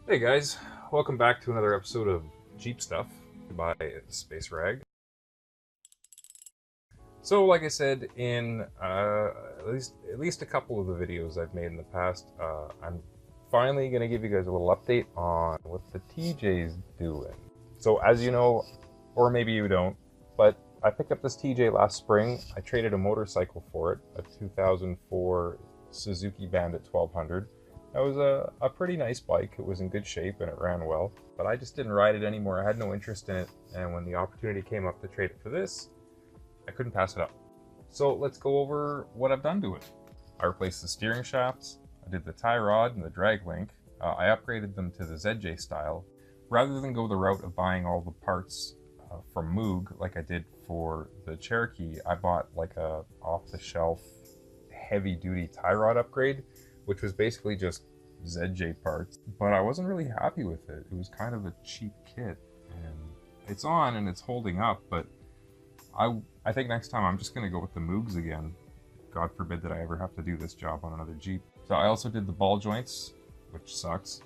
Hey guys, welcome back to another episode of Jeep Stuff by spacerag. So, like I said in at least a couple of the videos I've made in the past, I'm finally gonna give you guys a little update on what the TJ's doing. So, as you know, or maybe you don't, but I picked up this TJ last spring. I traded a motorcycle for it, a 2004 Suzuki Bandit 1200. That was a pretty nice bike. It was in good shape and it ran well, but I just didn't ride it anymore. I had no interest in it, and when the opportunity came up to trade it for this, I couldn't pass it up. So let's go over what I've done to it. I replaced the steering shafts, I did the tie rod and the drag link. I upgraded them to the ZJ style. Rather than go the route of buying all the parts from Moog like I did for the Cherokee, I bought like a off-the-shelf heavy duty tie rod upgrade, which was basically just ZJ parts, but I wasn't really happy with it. It was kind of a cheap kit, and it's on and it's holding up, but I think next time I'm just gonna go with the Moogs again. God forbid that I ever have to do this job on another Jeep. So I also did the ball joints, which sucks.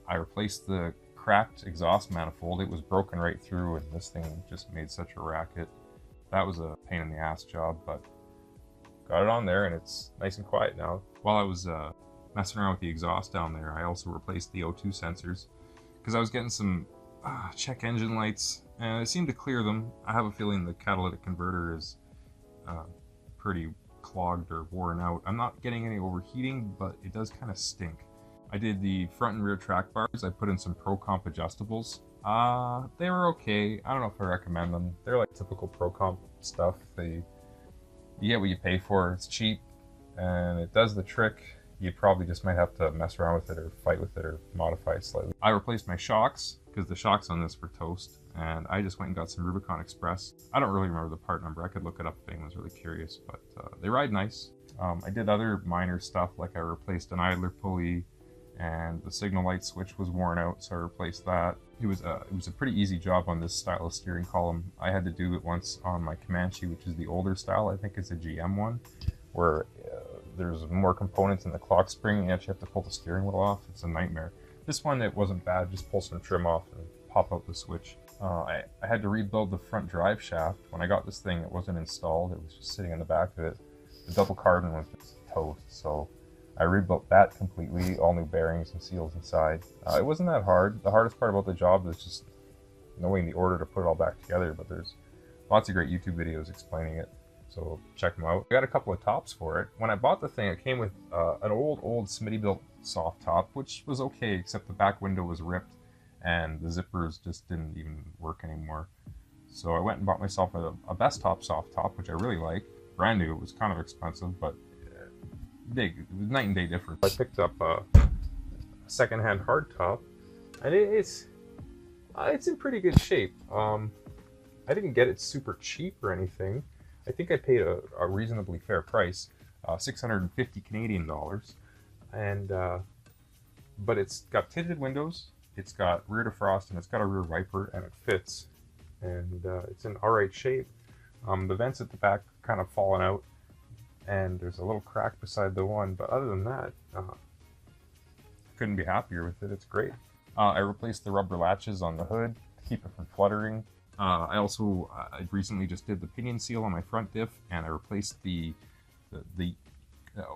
I replaced the cracked exhaust manifold. It was broken right through, and this thing just made such a racket. That was a pain in the ass job, but got it on there and it's nice and quiet now. While I was messing around with the exhaust down there, I also replaced the O2 sensors because I was getting some check engine lights and it seemed to clear them. I have a feeling the catalytic converter is pretty clogged or worn out. I'm not getting any overheating, but it does kind of stink. I did the front and rear track bars. I put in some Pro Comp adjustables. They were okay. I don't know if I recommend them. They're like typical Pro Comp stuff. You get what you pay for. It's cheap and it does the trick. You probably just might have to mess around with it or fight with it or modify it slightly. I replaced my shocks because the shocks on this were toast, and I just went and got some Rubicon Express. I don't really remember the part number. I could look it up if anyone's really curious, but they ride nice. I did other minor stuff, like I replaced an idler pulley, and the signal light switch was worn out, so I replaced that. It was a pretty easy job on this style of steering column. I had to do it once on my Comanche, which is the older style. I think it's a GM one, where there's more components in the clock spring and you actually have to pull the steering wheel off. It's a nightmare. This one, it wasn't bad. Just pull some trim off and pop out the switch. I had to rebuild the front drive shaft. When I got this thing, it wasn't installed. It was just sitting in the back of it. The double carbon was just toast, so I rebuilt that completely, all new bearings and seals inside. It wasn't that hard. The hardest part about the job is just knowing the order to put it all back together, but there's lots of great YouTube videos explaining it, so check them out. I got a couple of tops for it. When I bought the thing, it came with an old Smitty-built soft top, which was okay, except the back window was ripped and the zippers just didn't even work anymore. So I went and bought myself a best top soft top, which I really like. Brand new. It was kind of expensive, but big. It was night and day difference. I picked up a secondhand hard top, and it's in pretty good shape. I didn't get it super cheap or anything. I think I paid a reasonably fair price, 650 Canadian dollars, and but it's got tinted windows, it's got rear defrost, and it's got a rear wiper, and it fits, and it's in alright shape. The vents at the back kind of fallen out, and there's a little crack beside the one, but other than that, couldn't be happier with it. It's great. I replaced the rubber latches on the hood to keep it from fluttering. I recently just did the pinion seal on my front diff, and I replaced the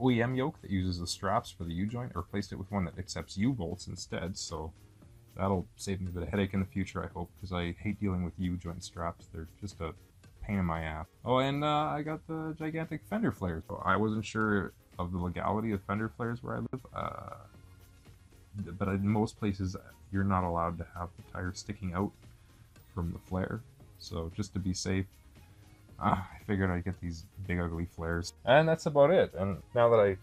OEM yoke that uses the straps for the U-joint. I replaced it with one that accepts U-bolts instead, so that'll save me a bit of headache in the future, I hope, because I hate dealing with U-joint straps. They're just a pain in my ass. Oh, and I got the gigantic fender flares. So I wasn't sure of the legality of fender flares where I live, but in most places you're not allowed to have the tires sticking out from the flare. So just to be safe, I figured I'd get these big ugly flares. And that's about it. And now that I,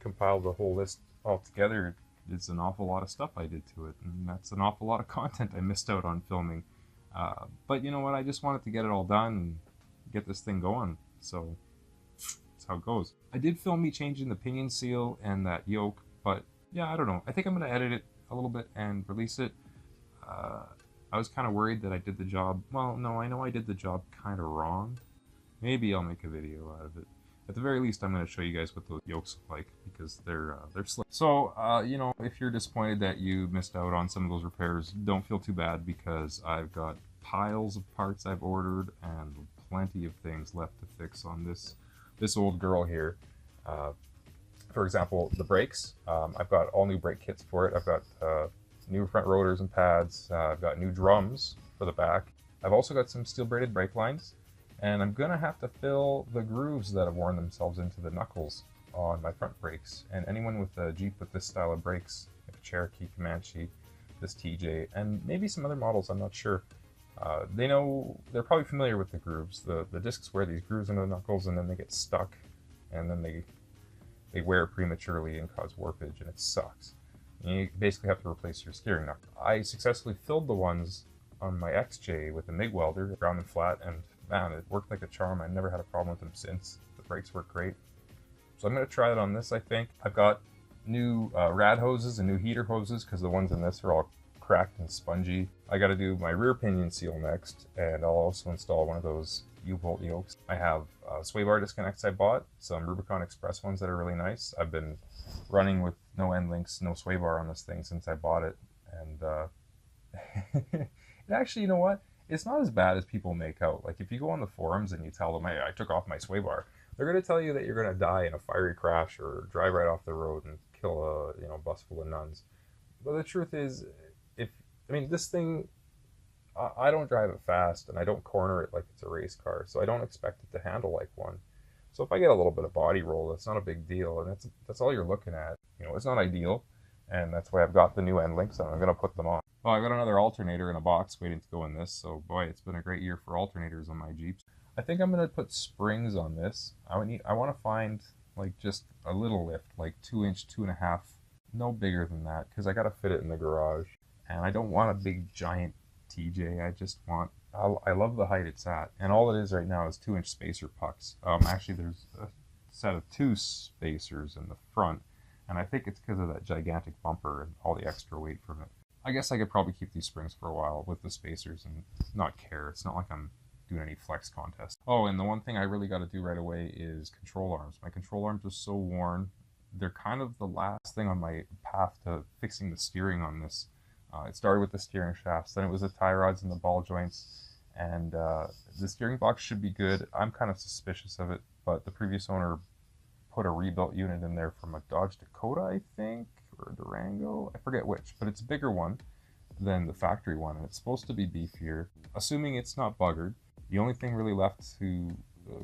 compiled the whole list all together, it's an awful lot of stuff I did to it, and that's an awful lot of content I missed out on filming. But you know what, I just wanted to get it all done and get this thing going, so that's how it goes. I did film me changing the pinion seal and that yoke, but yeah, I don't know. I think I'm going to edit it a little bit and release it. I was kind of worried that I did the job, well, no, I know I did the job kind of wrong. Maybe I'll make a video out of it. At the very least, I'm going to show you guys what those yokes look like, because they're slick. So, you know, if you're disappointed that you missed out on some of those repairs, don't feel too bad, because I've got piles of parts I've ordered and plenty of things left to fix on this old girl here. For example, the brakes. I've got all new brake kits for it. I've got new front rotors and pads. I've got new drums for the back. I've also got some steel braided brake lines, and I'm gonna have to fill the grooves that have worn themselves into the knuckles on my front brakes. And anyone with a Jeep with this style of brakes, like a Cherokee, Comanche, this TJ, and maybe some other models, I'm not sure, they're probably familiar with the grooves. The discs wear these grooves into the knuckles, and then they get stuck, and then they wear prematurely and cause warpage, and it sucks. And you basically have to replace your steering knuckle. I successfully filled the ones on my XJ with a MIG welder, ground them flat, and man, it worked like a charm. I've never had a problem with them since. The brakes work great. So I'm going to try it on this, I think. I've got new rad hoses and new heater hoses, because the ones in this are all cracked and spongy. I got to do my rear pinion seal next, and I'll also install one of those U-bolt yokes. I have sway bar disconnects I bought, some Rubicon Express ones that are really nice. I've been running with no end links, no sway bar on this thing since I bought it, and and actually, you know what? It's not as bad as people make out. Like, if you go on the forums and you tell them, hey, I took off my sway bar, they're going to tell you that you're going to die in a fiery crash or drive right off the road and kill a bus full of nuns. But the truth is, this thing, I don't drive it fast, and I don't corner it like it's a race car, so I don't expect it to handle like one. So if I get a little bit of body roll, that's not a big deal, and that's all you're looking at. It's not ideal, and that's why I've got the new end links, and I'm going to put them on. Oh, I got another alternator in a box waiting to go in this, so boy, it's been a great year for alternators on my Jeeps. I think I'm going to put springs on this. I want to find like just a little lift, like 2-inch, 2.5, no bigger than that, because I got to fit it in the garage. And I don't want a big giant TJ. I love the height it's at. And all it is right now is 2-inch spacer pucks. Actually, there's a set of 2 spacers in the front, and I think it's because of that gigantic bumper and all the extra weight from it. I guess I could probably keep these springs for a while with the spacers and not care. It's not like I'm doing any flex contest. Oh, and the one thing I really got to do right away is control arms. My control arms are so worn. They're kind of the last thing on my path to fixing the steering on this. It started with the steering shafts, then it was the tie rods and the ball joints, and the steering box should be good. I'm kind of suspicious of it, but the previous owner put a rebuilt unit in there from a Dodge Dakota, I think, or a Durango, I forget which, but it's a bigger one than the factory one, and it's supposed to be beefier. Assuming it's not buggered, the only thing really left to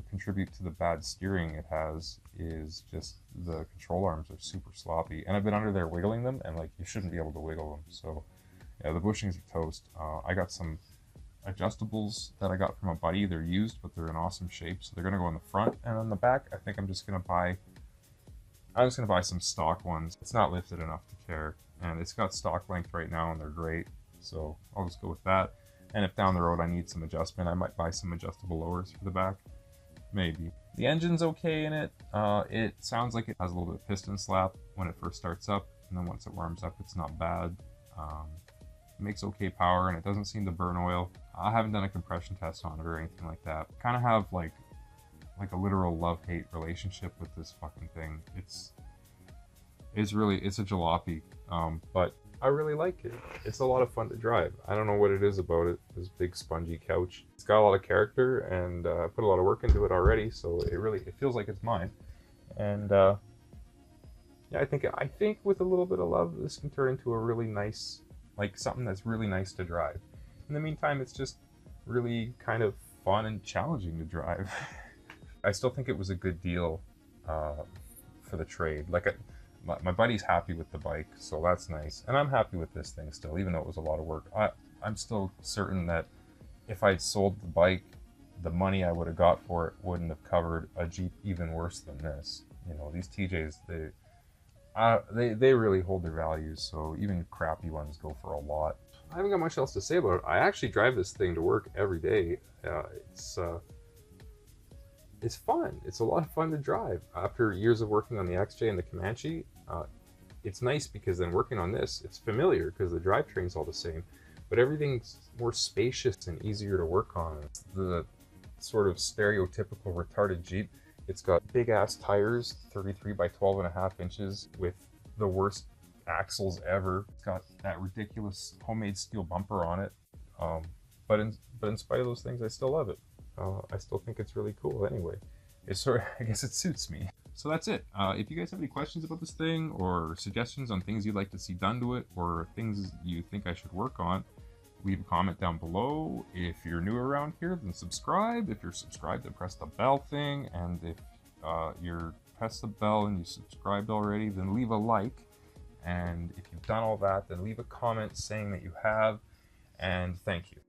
contribute to the bad steering it has is just the control arms are super sloppy, and I've been under there wiggling them, and like, you shouldn't be able to wiggle them. So yeah, the bushings are toast. I got some adjustables that I got from a buddy. They're used, but they're in awesome shape, so they're gonna go on the front, and on the back I think I'm just gonna buy some stock ones. It's not lifted enough to care, and it's got stock length right now, and they're great, so I'll just go with that. And if down the road I need some adjustment, I might buy some adjustable lowers for the back. Maybe. The engine's okay in it. It sounds like it has a little bit of piston slap when it first starts up, and then once it warms up, it's not bad. It makes okay power, and it doesn't seem to burn oil. I haven't done a compression test on it or anything like that. Kind of have like a literal love-hate relationship with this fucking thing. It's a jalopy, but I really like it. It's a lot of fun to drive. I don't know what it is about it, this big spongy couch. It's got a lot of character, and I put a lot of work into it already, so it feels like it's mine. And yeah, I think with a little bit of love, this can turn into a really nice, like something that's really nice to drive. In the meantime, it's just really kind of fun and challenging to drive. I still think it was a good deal for the trade. Like, my buddy's happy with the bike, so that's nice. And I'm happy with this thing still, even though it was a lot of work. I'm still certain that if I'd sold the bike, the money I would have got for it wouldn't have covered a Jeep even worse than this. These TJs, they really hold their values, so even crappy ones go for a lot. I haven't got much else to say about it. I actually drive this thing to work every day. It's fun. It's a lot of fun to drive. After years of working on the XJ and the Comanche, it's nice because then working on this, it's familiar because the drivetrain's all the same, but everything's more spacious and easier to work on. The sort of stereotypical retarded Jeep It's got big ass tires, 33 by 12 and a half inches with the worst axles ever. It's got that ridiculous homemade steel bumper on it. But in spite of those things, I still love it. I still think it's really cool anyway. It's sort of, I guess it suits me. So that's it. If you guys have any questions about this thing or suggestions on things you'd like to see done to it or things you think I should work on, leave a comment down below. If you're new around here, then subscribe. If you're subscribed, then press the bell thing. And if you're pressed the bell and you subscribed already, then leave a like. And if you've done all that, then leave a comment saying that you have. And thank you.